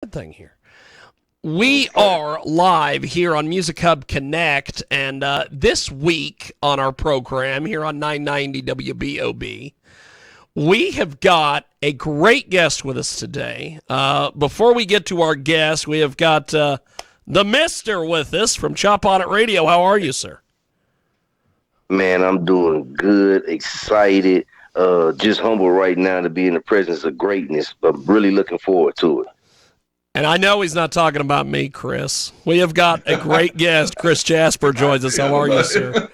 bad thing here. We are live here on Music Hub Connect, and this week on our program here on 990 WBOB, we have got a great guest with us today. Before we get to our guest, we have got the Mister with us from Chop On It Radio. How are you, sir? Man, I'm doing good, excited, just humble right now to be in the presence of greatness, but really looking forward to it. And I know he's not talking about me, Chris. We have got a great guest. Chris Jasper joins us. How are you, sir?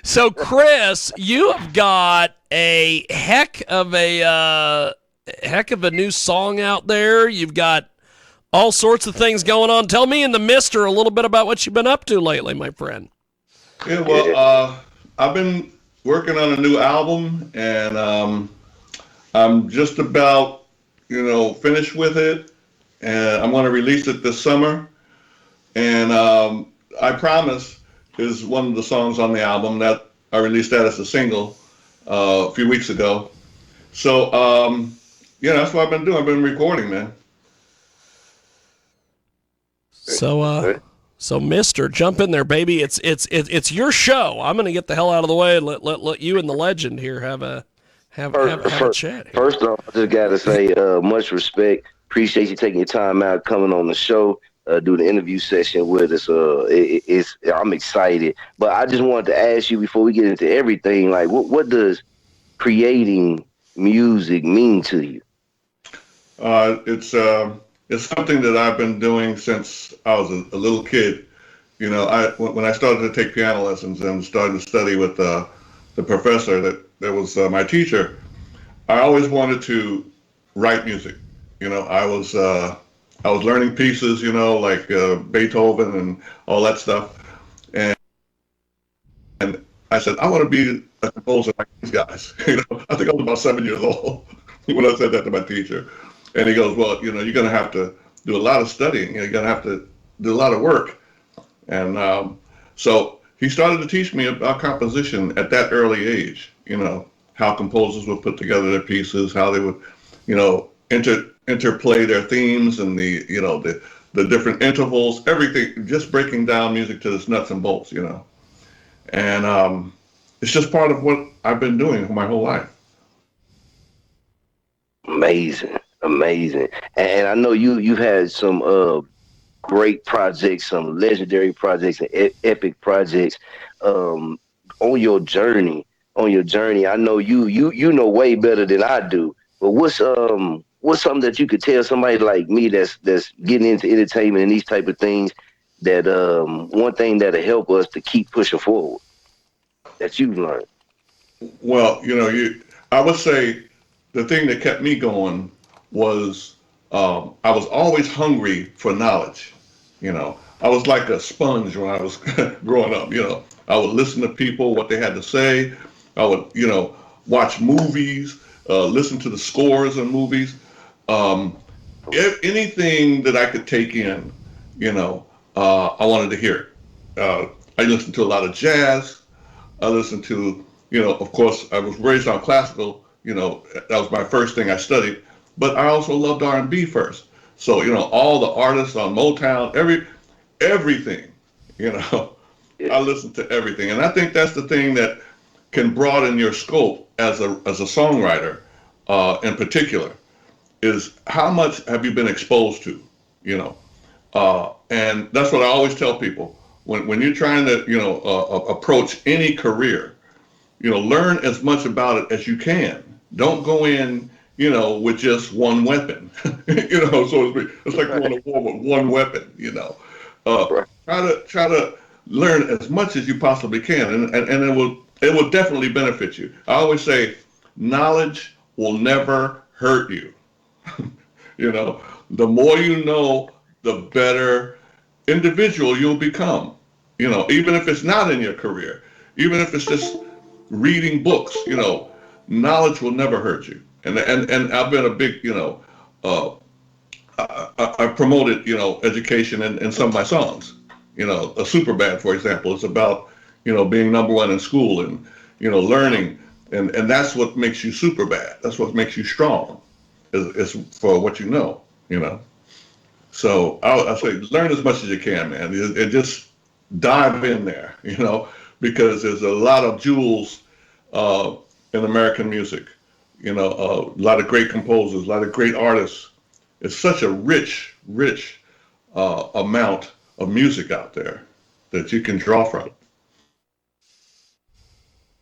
So, Chris, you have got a heck of a new song out there. You've got all sorts of things going on. Tell me and the Mister a little bit about what you've been up to lately, my friend. Yeah, well, I've been working on a new album, and I'm just about, finished with it, and I'm going to release it this summer. And I Promise is one of the songs on the album that I released that as a single a few weeks ago. So, that's what I've been doing. I've been recording, man. So, Mister, jump in there, baby. It's your show. I'm going to get the hell out of the way and let you and the legend here have a chat here. First off, I just got to say much respect. Appreciate you taking your time out, coming on the show, do the interview session with us. I'm excited. But I just wanted to ask you before we get into everything, like, what does creating music mean to you? It's something that I've been doing since I was a little kid. When I started to take piano lessons and started to study with the professor that was my teacher, I always wanted to write music. I was learning pieces, like Beethoven and all that stuff. And I said, I want to be a composer like these guys. I think I was about 7 years old when I said that to my teacher. And he goes, well, you're going to have to do a lot of studying. You're going to have to do a lot of work. And so he started to teach me about composition at that early age, how composers would put together their pieces, how they would, interplay their themes and the different intervals, everything, just breaking down music to its nuts and bolts, And it's just part of what I've been doing for my whole life. Amazing. And I know you've had some great projects, some legendary projects and epic projects on your journey. I know you know way better than I do. But what's something that you could tell somebody like me that's getting into entertainment and these type of things, that one thing that'll help us to keep pushing forward that you've learned? Well, I would say the thing that kept me going was I was always hungry for knowledge. I was like a sponge when I was growing up. I would listen to people, what they had to say. I would, watch movies, listen to the scores of movies. Anything that I could take in, I wanted to hear it. I listened to a lot of jazz. I listened to, of course, I was raised on classical. That was my first thing I studied. But I also loved R&B first. So, all the artists on Motown, everything, I listened to everything. And I think that's the thing that can broaden your scope as a songwriter, in particular, is how much have you been exposed to, and that's what I always tell people when you're trying to, approach any career, learn as much about it as you can. Don't go in, with just one weapon, so to speak. It's like going to war with one weapon, Try to learn as much as you possibly can, and it will definitely benefit you. I always say, knowledge will never hurt you. The more you know, the better individual you'll become. Even if it's not in your career, even if it's just reading books, knowledge will never hurt you. And I've been a big, I promoted, education in some of my songs. A Superbad, for example, is about, being number one in school and, learning and that's what makes you super bad. That's what makes you strong, is for what you know, you know. So I say learn as much as you can, man, and just dive in there, you know, because there's a lot of jewels uh, in American music, you know, a lot of great composers, a lot of great artists. It's such a rich amount of music out there that you can draw from.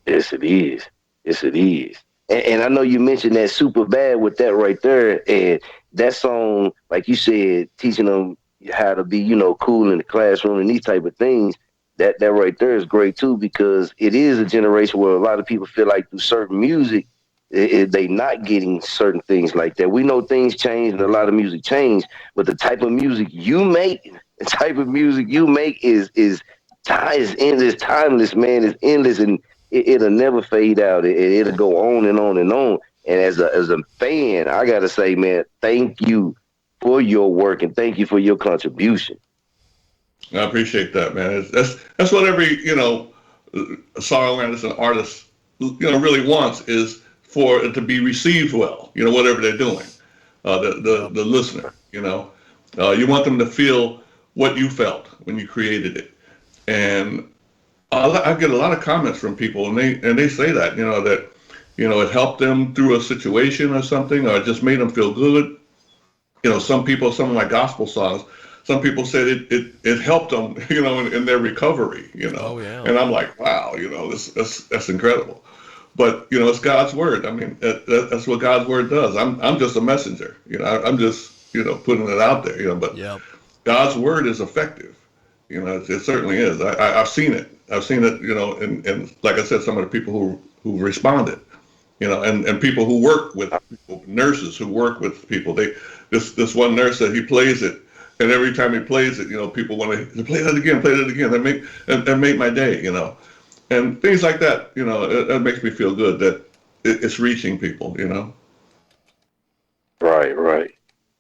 Yes, it is. Yes, it is. And I know you mentioned that super bad with that right there. And that song, like you said, teaching them how to be, cool in the classroom and these type of things. That right there is great too, because it is a generation where a lot of people feel like through certain music, they not getting certain things like that. We know things change and a lot of music change, but the type of music you make, is endless, timeless, man. It's endless, and it'll never fade out. It'll go on and on and on. And as a fan, I gotta say, man, thank you for your work and thank you for your contribution. I appreciate that, man. That's what every songwriter and artist really wants, is for it to be received well. You know, whatever they're doing, the listener. You want them to feel what you felt when you created it, and I get a lot of comments from people, and they say that it helped them through a situation or something, or it just made them feel good. Some of my gospel songs, some people said it helped them, in their recovery, Oh yeah. and I'm like, wow, that's incredible. But it's God's word. I mean, that's what God's word does. I'm just a messenger. I'm just putting it out there. But Yep. God's word is effective. It certainly is. I've seen it. I've seen it. And like I said, some of the people who responded. And people who work with people, nurses who work with people. This one nurse said he plays it, and every time he plays it, people want to play that again, play that again. That make my day. And things like that. It makes me feel good that it's reaching people. Right.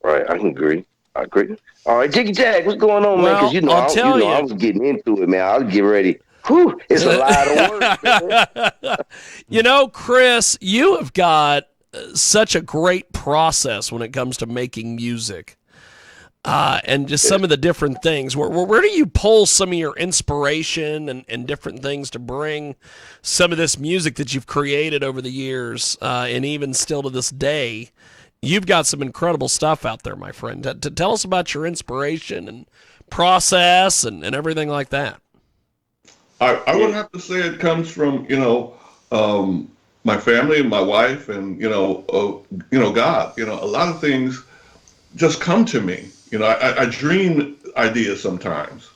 I can agree. I agree. All right, Jiggy Jag, what's going on, man? Because Well, I'll tell I you. was getting into it, man. I was getting ready. Whew, it's a lot of work, man. Chris, you have got such a great process when it comes to making music. And just some of the different things. Where do you pull some of your inspiration and different things to bring some of this music that you've created over the years, and even still to this day? You've got some incredible stuff out there, my friend. To tell us about your inspiration and process and everything like that. I would have to say it comes from my family, my wife, and God. A lot of things just come to me. I dream ideas sometimes.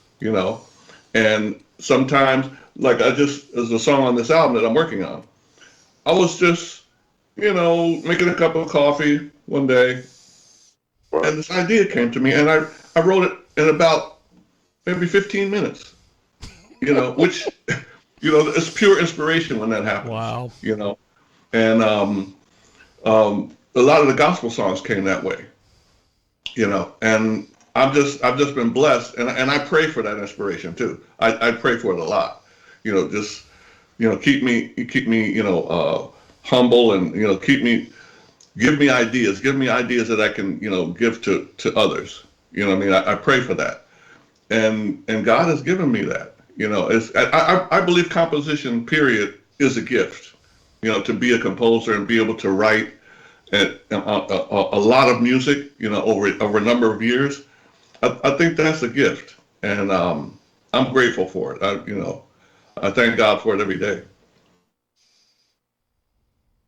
And sometimes, like there's a song on this album that I'm working on. I was just making a cup of coffee one day, and this idea came to me, and I wrote it in about maybe 15 minutes. Which, it's pure inspiration when that happens. Wow. And a lot of the gospel songs came that way. And I've just been blessed, and I pray for that inspiration too. I pray for it a lot. Just keep me humble, and give me ideas that I can give to others. I pray for that, and God has given me that. I believe composition, period, is a gift. To be a composer and be able to write a lot of music, over a number of years. I think that's a gift, and I'm grateful for it. I thank God for it every day.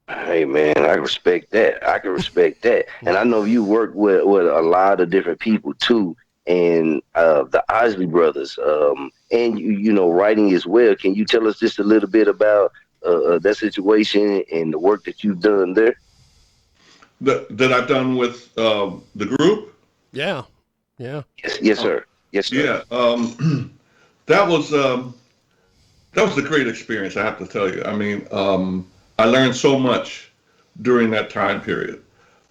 Hey, man, I respect that. I can respect that. And I know you work with a lot of different people too, and the Isley Brothers, and writing as well. Can you tell us just a little bit about that situation and the work that you've done there? That I've done with the group. Yeah. Yes, sir. Yes, sir. Yeah. That was a great experience, I have to tell you. I mean, I learned so much during that time period.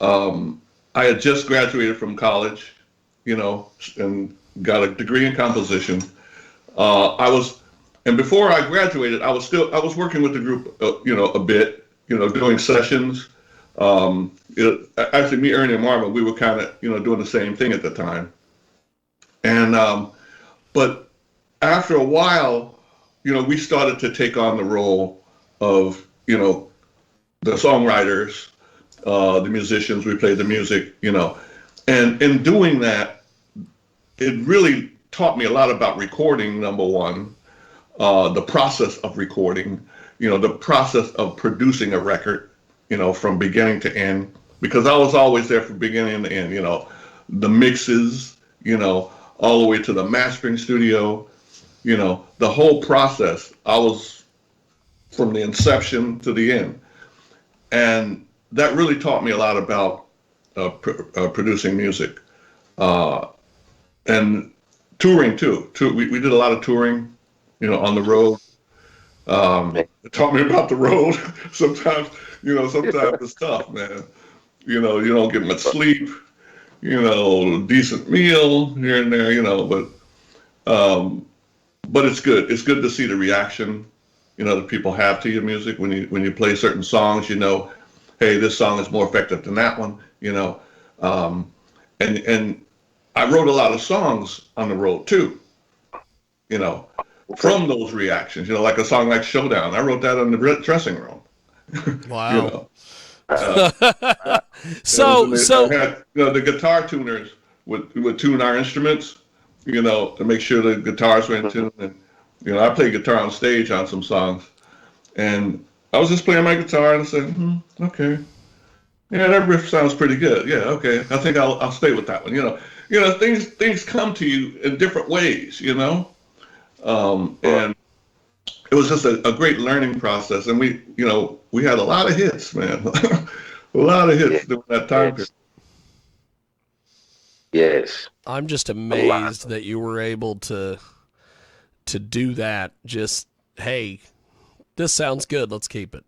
I had just graduated from college, and got a degree in composition. And before I graduated, I was working with the group, a bit, doing sessions. Actually, me, Ernie, and Marvin, we were kind of, doing the same thing at the time. And but after a while, we started to take on the role of, the songwriters, the musicians. We played the music, and in doing that, it really taught me a lot about recording. Number one, the process of recording, the process of producing a record, from beginning to end, because I was always there from beginning to end, the mixes, all the way to the mastering studio, the whole process. I was from the inception to the end. And that really taught me a lot about producing music, and touring too. We did a lot of touring, on the road. It taught me about the road. Sometimes, sometimes it's tough, man. You don't get much sleep, decent meal here and there, but it's good. It's good to see the reaction, that people have to your music when you play certain songs. Hey, this song is more effective than that one. And I wrote a lot of songs on the road too. From those reactions. Like a song like Showdown. I wrote that in the dressing room. Wow. I So had, the guitar tuners would tune our instruments, to make sure the guitars were in tune. And, I played guitar on stage on some songs. And I was just playing my guitar and I said, okay. Yeah, that riff sounds pretty good. Yeah, okay. I think I'll stay with that one. Things come to you in different ways, and it was just a great learning process. And we had a lot of hits, man. A lot of hits during that time period. Yes. I'm just amazed that you were able to do that. Just, hey, this sounds good. Let's keep it.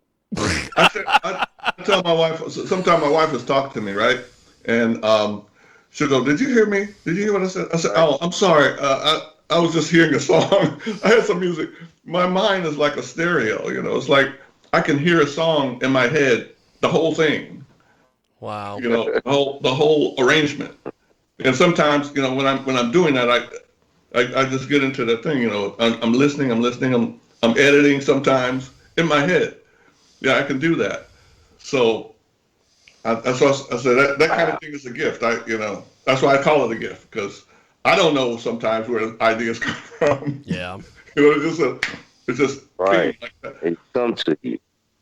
I tell my wife, sometimes my wife is talking to me, right? And she'll go, "Did you hear me? Did you hear what I said?" I said, "Oh, I'm sorry. I was just hearing a song. I had some music. My mind is like a stereo, It's like I can hear a song in my head, the whole thing. Wow. The whole arrangement. And sometimes, when I'm doing that, I just get into that thing, I'm listening, I'm editing sometimes in my head. Yeah, I can do that. So that's why I said that kind of thing is a gift. That's why I call it a gift, because I don't know sometimes where ideas come from. Yeah. It's just Right. like that. It comes to you.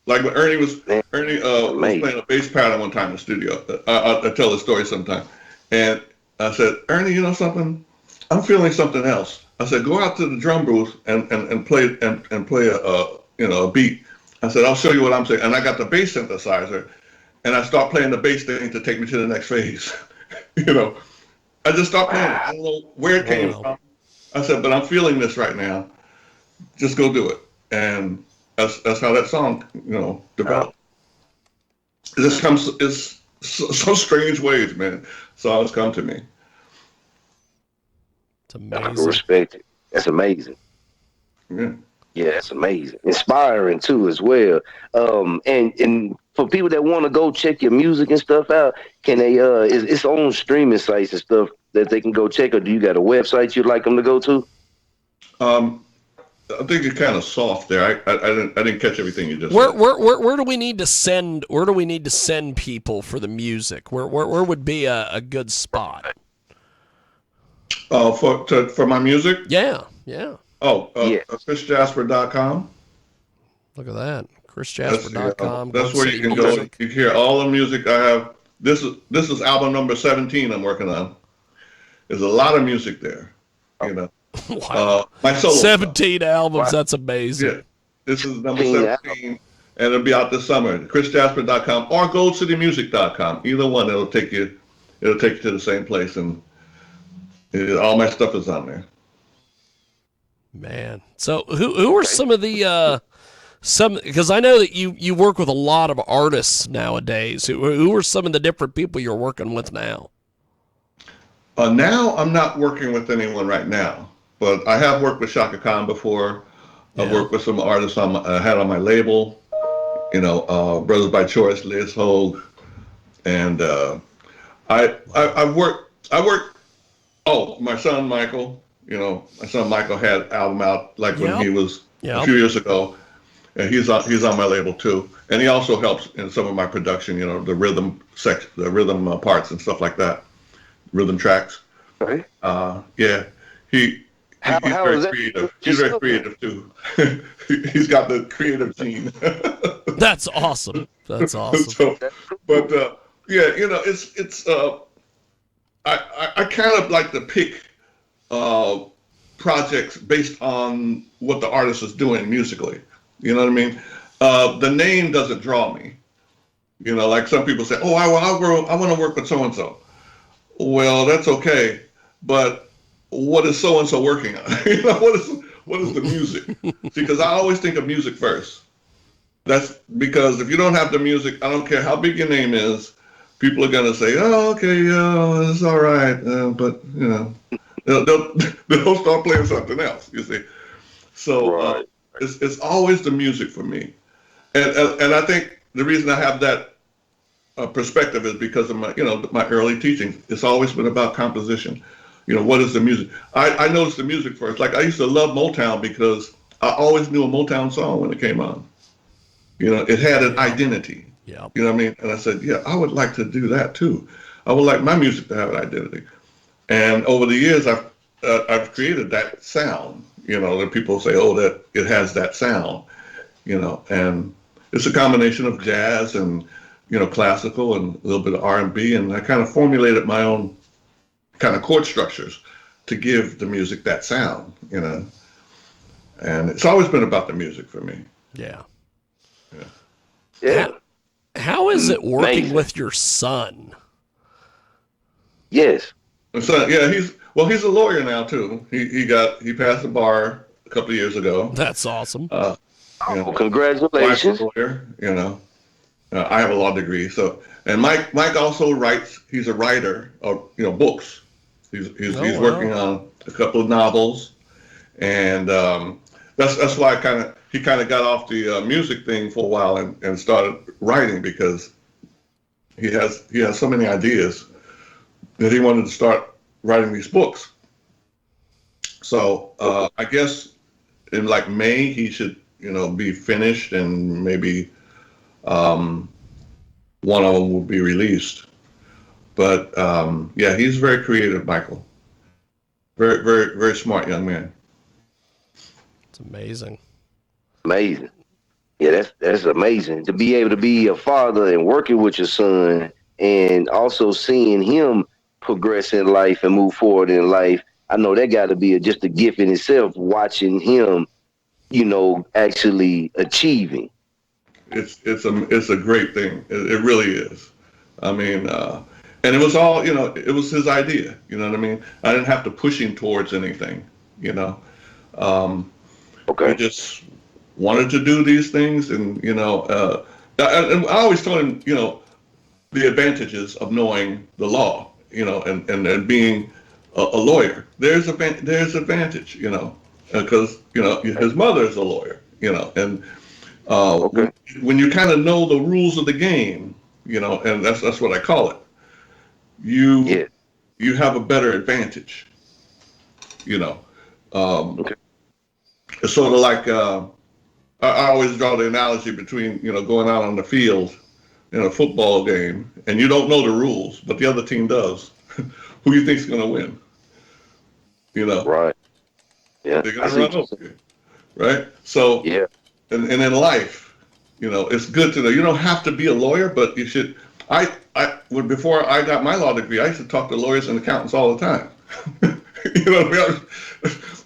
Like when Ernie was playing a bass pattern one time in the studio. I tell the story sometime, and I said, "Ernie, you know something? I'm feeling something else." I said, "Go out to the drum booth and play a beat." I said, "I'll show you what I'm saying." And I got the bass synthesizer, and I start playing the bass thing to take me to the next phase. I just stopped playing it. I don't know where it came from. I said, "But I'm feeling this right now. Just go do it." And that's how that song, developed. It just comes, it's so strange ways, man. Songs come to me. It's I amazing. respect it. That's amazing. Yeah. Yeah, that's amazing. Inspiring too, as well. And for people that want to go check your music and stuff out, can they? It's on streaming sites and stuff that they can go check, or do you got a website you'd like them to go to? I think you're kind of soft there. I didn't catch everything you just Where said. where do we need to send? Where do we need to send people for the music? Where would be a good spot? For my music? Yeah. ChrisJasper.com. Look at that. ChrisJasper.com. That's where you can go. You can hear all the music I have. This is album number 17 I'm working on. There's a lot of music there. Wow. My solo 17 albums. That's amazing. Yeah. This is number 17, and it'll be out this summer. ChrisJasper.com or GoldCityMusic.com. Either one, it'll take you to the same place, and all my stuff is on there. Man. So who are some of the because I know that you work with a lot of artists nowadays. Who are some of the different people you're working with now? Now I'm not working with anyone right now, but I have worked with Shaka Khan before. I've worked with some artists I had on my label, Brothers by Choice, Liz Hogue, and I worked. Oh, my son Michael. My son Michael had an album out like when Yep. he was a Yep. few years ago, and he's on my label too, and he also helps in some of my production. The rhythm parts and stuff like that, rhythm tracks. Okay. Yeah, he, he's How very is that creative. He's very yourself then? creative too. He's got the creative gene. That's awesome. That's awesome. So, That's but cool. yeah, it's I kind of like to pick uh, projects based on what the artist is doing musically. You know what I mean? The name doesn't draw me. Like some people say, "Oh, I want to work with so and so." Well, that's okay, but what is so and so working on? What is the music? See, because I always think of music first. That's because if you don't have the music, I don't care how big your name is, people are gonna say, "Oh, okay, yeah, it's all right," but they'll they'll start playing something else. You see, so Right. it's always the music for me, and I think the reason I have that perspective is because of my early teaching. It's always been about composition. What is the music? I noticed the music first. Like I used to love Motown because I always knew a Motown song when it came on. It had an identity. Yep. You know what I mean? And I said, yeah, I would like to do that too. I would like my music to have an identity. And over the years, I've created that sound. That people say, oh, that it has that sound. And it's a combination of jazz and classical and a little bit of R&B, and I kind of formulated my own kind of chord structures to give the music that sound. And it's always been about the music for me. Yeah. Yeah. How is it working Amazing. with your son? Yes. And so yeah, he's a lawyer now too. He passed the bar a couple of years ago. That's awesome. Oh, Wife's congratulations. a lawyer. I have a law degree. So, and Mike also writes. He's a writer of books. He's Oh, wow. working on a couple of novels, and that's why he kind of got off the music thing for a while and started writing, because he has so many ideas that he wanted to start writing these books. So I guess in like May he should be finished, and maybe one of them will be released. But yeah, he's very creative, Michael. Very, very, very smart young man. It's amazing. Amazing. Yeah, that's amazing to be able to be a father and working with your son, and also seeing him progress in life and move forward in life. I know that got to be just a gift in itself. Watching him, actually achieving. It's a great thing. It really is. I mean, and it was all it was his idea. You know what I mean? I didn't have to push him towards anything. He Okay. just wanted to do these things, and I always told him the advantages of knowing the law, and being a lawyer. There's advantage, because his mother is a lawyer, and Okay. when you kind of know the rules of the game, and that's what I call it, you Yeah. you have a better advantage, you know. Um, Okay. it's sort of like I always draw the analogy between going out on the field in a football game and you don't know the rules, but the other team does. Who you think's going to win? Right. Yeah. They're I going to see run what you're over saying. you, right? So, Yeah. and in life, it's good to know. You don't have to be a lawyer, but you should. Before I got my law degree, I used to talk to lawyers and accountants all the time. What I mean?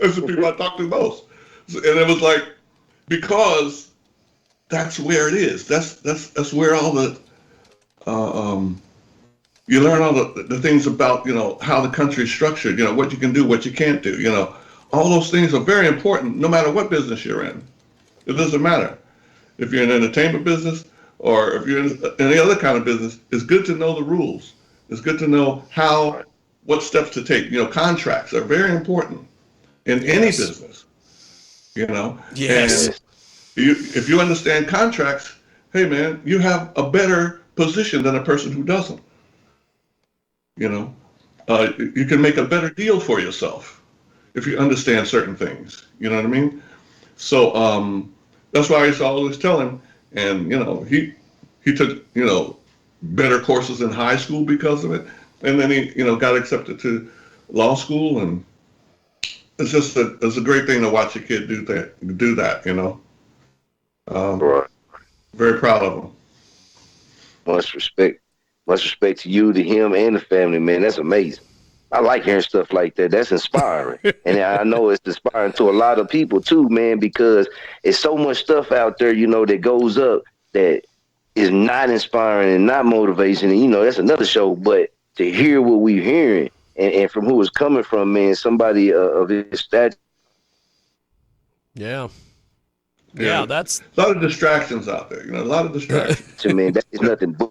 That's the people I talk to most. And it was like, because that's where it is. That's where all the you learn all the things about how the country is structured. What you can do, what you can't do. All those things are very important, no matter what business you're in. It doesn't matter if you're in an entertainment business or if you're in any other kind of business. It's good to know the rules. It's good to know Right. what steps to take. Contracts are very important in any Yes. business. Yes. And Yes. if you understand contracts, hey man, you have a better position than a person who doesn't. You know, you can make a better deal for yourself if you understand certain things. You know what I mean? So that's why I used to always tell him. And he took better courses in high school because of it, and then he got accepted to law school, and it's a great thing to watch a kid do that. Right. Very proud of him. Much respect. Much respect to you, to him, and the family, man. That's amazing. I like hearing stuff like that. That's inspiring. And I know it's inspiring to a lot of people too, man, because it's so much stuff out there, that goes up that is not inspiring and not motivation. And, that's another show. But to hear what we're hearing and from who it's coming from, man, somebody of his stature. Yeah. Yeah, that's a lot of distractions out there. A lot of distractions. Man, that is nothing but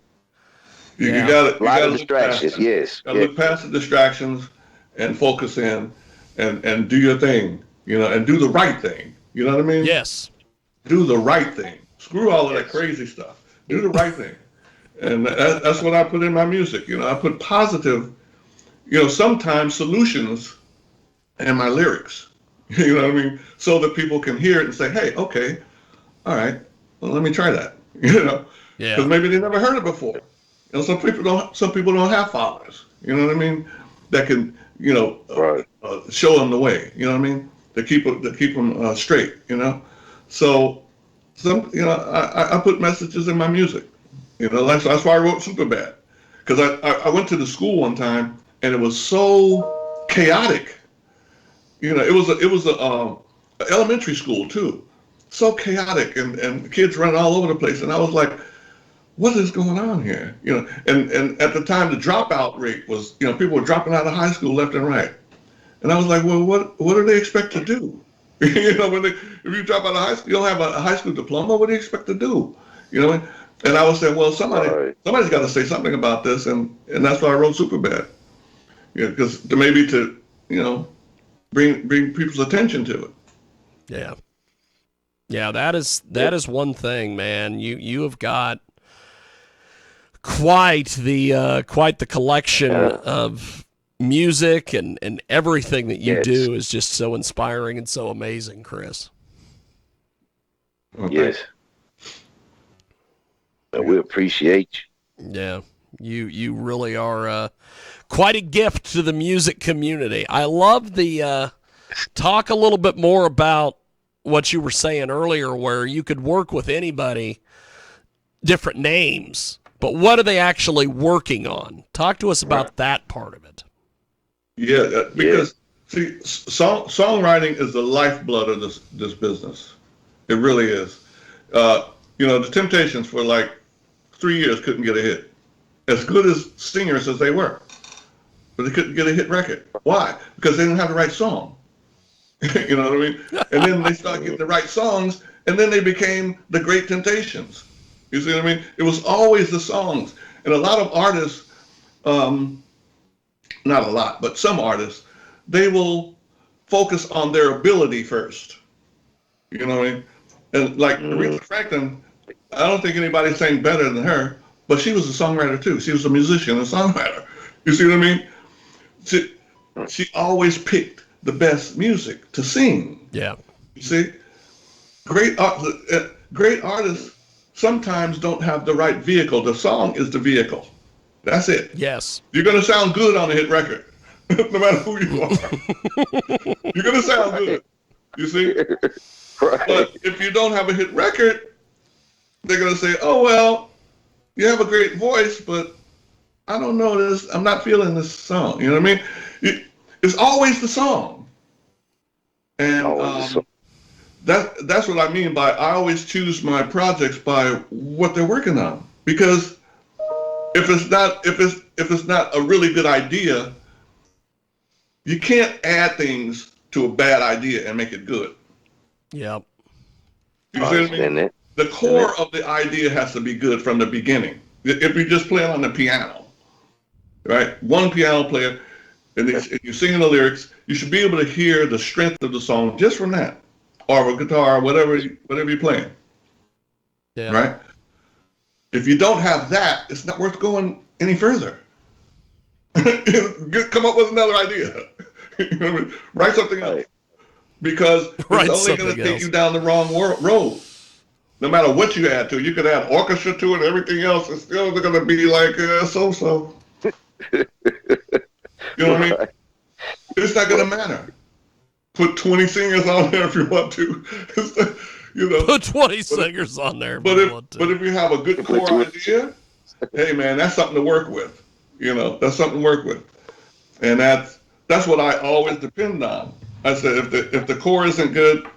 You Yeah. got a lot of look past distractions. that. Yes. Got to look past the distractions and focus in and do your thing. And do the right thing. You know what I mean? yes. Do the right thing. Screw all of that crazy stuff. Do the right thing. And that's what I put in my music. I put positive, sometimes solutions in my lyrics. You know what I mean? So that people can hear it and say, hey, okay, all right, well, let me try that. Yeah. Because maybe they never heard it before. Some people don't have fathers. You know what I mean? That can, Right. show them the way. You know what I mean? To keep them straight. So I put messages in my music. That's why I wrote Superbad, because I went to the school one time and it was so chaotic. It was a elementary school too, so chaotic and kids running all over the place, and I was like, what is going on here? And at the time the dropout rate was, people were dropping out of high school left and right, and I was like, well, what do they expect to do? If you drop out of high school, you don't have a high school diploma. What do you expect to do? And I was saying, well, somebody's got to say something about this, and that's why I wrote Superbad. Because maybe to bring people's attention to it. Yeah. Yeah, that is one thing, man. You have got quite the collection of music, and everything that you do is just so inspiring and so amazing, Chris. Okay. Yes. We appreciate you. Yeah. You really are quite a gift to the music community. I love the talk a little bit more about what you were saying earlier, where you could work with anybody, different names, but what are they actually working on? Talk to us about that part of it. Yeah, because see, songwriting is the lifeblood of this business. It really is. The Temptations for like 3 years couldn't get a hit, as good as singers as they were, but they couldn't get a hit record. Why? Because they didn't have the right song. You know what I mean? And then they started getting the right songs, and then they became the Great Temptations. You see what I mean? It was always the songs. And a lot of artists, not a lot, but some artists, they will focus on their ability first. You know what I mean? And like Aretha Franklin, I don't think anybody sang better than her, but she was a songwriter too. She was a musician and songwriter. You see what I mean? She always picked the best music to sing. Yeah. You see? Great artists sometimes don't have the right vehicle. The song is the vehicle. That's it. Yes. You're going to sound good on a hit record, no matter who you are. You're going to sound good. You see? Right. But if you don't have a hit record, they're going to say, oh, well, you have a great voice, but I don't know this. I'm not feeling this song. You know what I mean? It's always the song. And that's what I mean by I always choose my projects by what they're working on. Because if it's not a really good idea, you can't add things to a bad idea and make it good. Yep. You see what I mean? The core of the idea has to be good from the beginning. If you just play it on the piano, right? One piano player, and you're singing the lyrics, you should be able to hear the strength of the song just from that, or a guitar, whatever you're playing. Yeah. Right? If you don't have that, it's not worth going any further. Come up with another idea. You know what I mean? Write something else. Because it's only going to take you down the wrong road. No matter what you add to it, you could add orchestra to it, everything else, it's still going to be like so-so. You know what I mean? It's not going to matter. Put 20 singers on there if you want to. You know, put 20 singers on there. But if you have a good core idea, hey man, that's something to work with. You know, that's something to work with, and that's what I always depend on. I said if the core isn't good,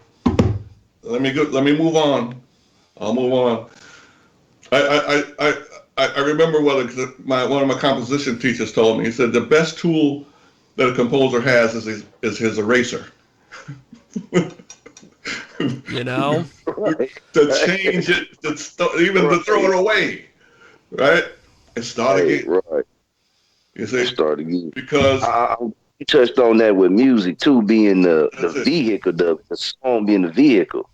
let me move on. I'll move on. I remember what one of my composition teachers told me. He said the best tool that a composer has is his eraser. You know, to change it, even to throw it away, right? And start again. Right. You see, start again. Because you touched on that with music too, being the vehicle, the song being the vehicle.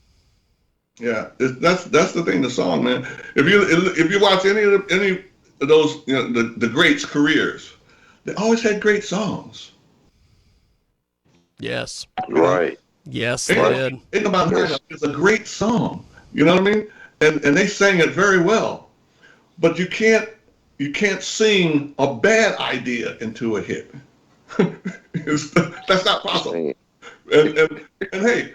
Yeah, that's the thing. The song, man. If you watch any of those, you know, the greats' careers, they always had great songs. Yes. Right. Yes, they did. Think about that. It's a great song. You know what I mean? And they sang it very well. But you can't sing a bad idea into a hit. That's not possible. And hey,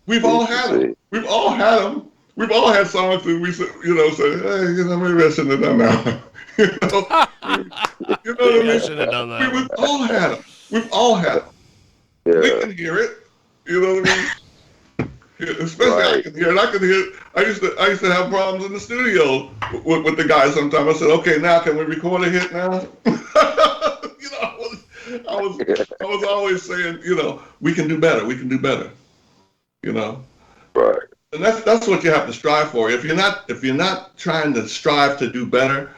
we've all had them. We've all had them. We've all had songs that we say, hey, maybe I shouldn't have done that. You know what I mean? I shouldn't have done that. We've all had them. We've all had them. Yeah. We can hear it. You know what I mean? Especially right. I can hear it. I used to have problems in the studio with the guys sometimes. I said, okay, now can we record a hit now? I was always saying, we can do better. We can do better. Right. And that's what you have to strive for. If you're not trying to strive to do better,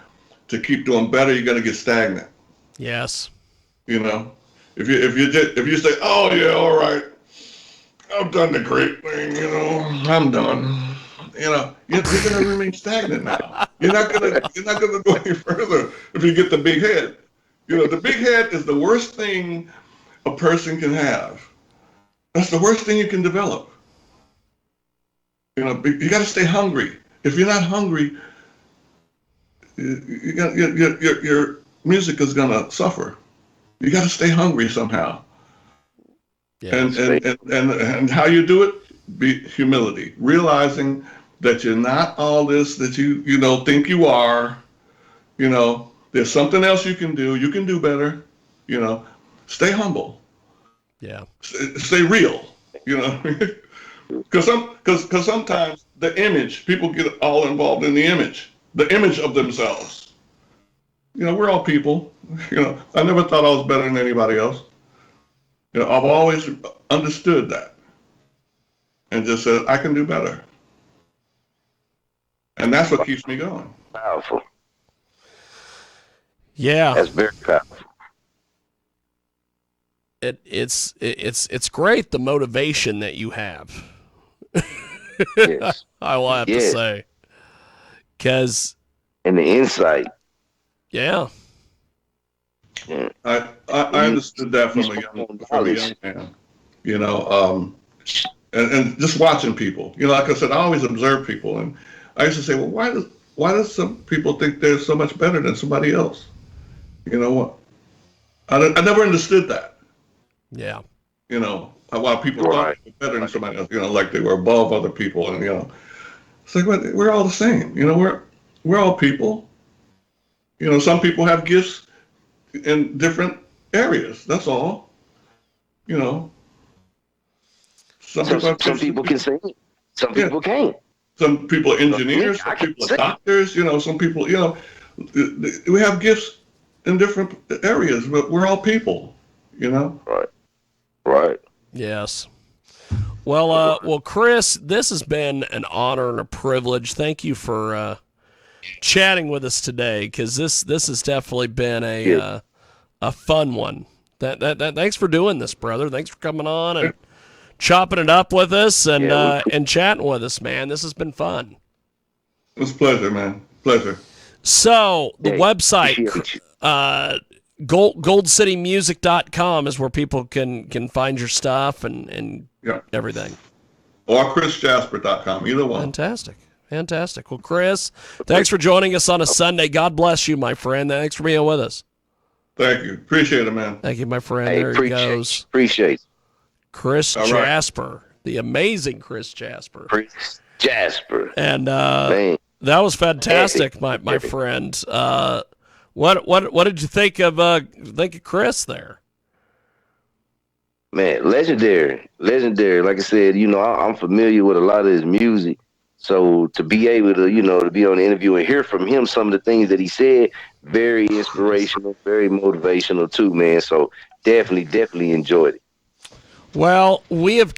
to keep doing better, you're gonna get stagnant. Yes. If you say, oh yeah, all right, I've done the great thing, I'm done. You're gonna remain stagnant now. You're not gonna go any further if you get the big head. The big head is the worst thing a person can have. That's the worst thing you can develop. You got to stay hungry. If you're not hungry, your music is gonna suffer. You got to stay hungry somehow. Yeah, and how you do it? Be humility, realizing that you're not all this that you think you are. There's something else you can do. You can do better. Stay humble. Yeah. Stay real. Because sometimes the image, people get all involved in the image of themselves. We're all people. I never thought I was better than anybody else. I've always understood that and just said, I can do better. And that's what keeps me going. Powerful. Yeah. That's very powerful. It's great, the motivation that you have. Yes. I will have to say. And the insight. Yeah. I understood that from a young man, and just watching people, like I said, I always observe people, and I used to say, well, why does some people think they're so much better than somebody else? You know what? I never understood that. Yeah. Why people thought they were better than somebody else, like they were above other people, and it's like, we're all the same, we're all people. Some people have gifts in different areas. That's all. Some people can sing. Some people can't. Some people are engineers. Some people are doctors. Some people. We have gifts in different areas, but we're all people. Right. Yes. Well, Chris, this has been an honor and a privilege. Thank you for chatting with us today, because this has definitely been a fun one. Thanks for doing this, brother. Thanks for coming on and chopping it up with us and chatting with us, man. This has been fun. It was a pleasure, man. Pleasure. So the website, appreciate you. goldcitymusic.com is where people can find your stuff and Yeah. everything. Or chrisjasper.com, either one. Fantastic. Well, Chris, thanks for joining us on a Sunday. God bless you, my friend. Thanks for being with us. Thank you. Appreciate it, man. Thank you, my friend. Hey, There he goes. Appreciate Chris All right. Jasper, the amazing Chris Jasper. Chris Jasper. And Man. that was fantastic, my friend. What did you think of Chris there? Man, legendary. Like I said, I'm familiar with a lot of his music. So to be able to, to be on the interview and hear from him some of the things that he said, very inspirational, very motivational too, man. So definitely enjoyed it. Well, we have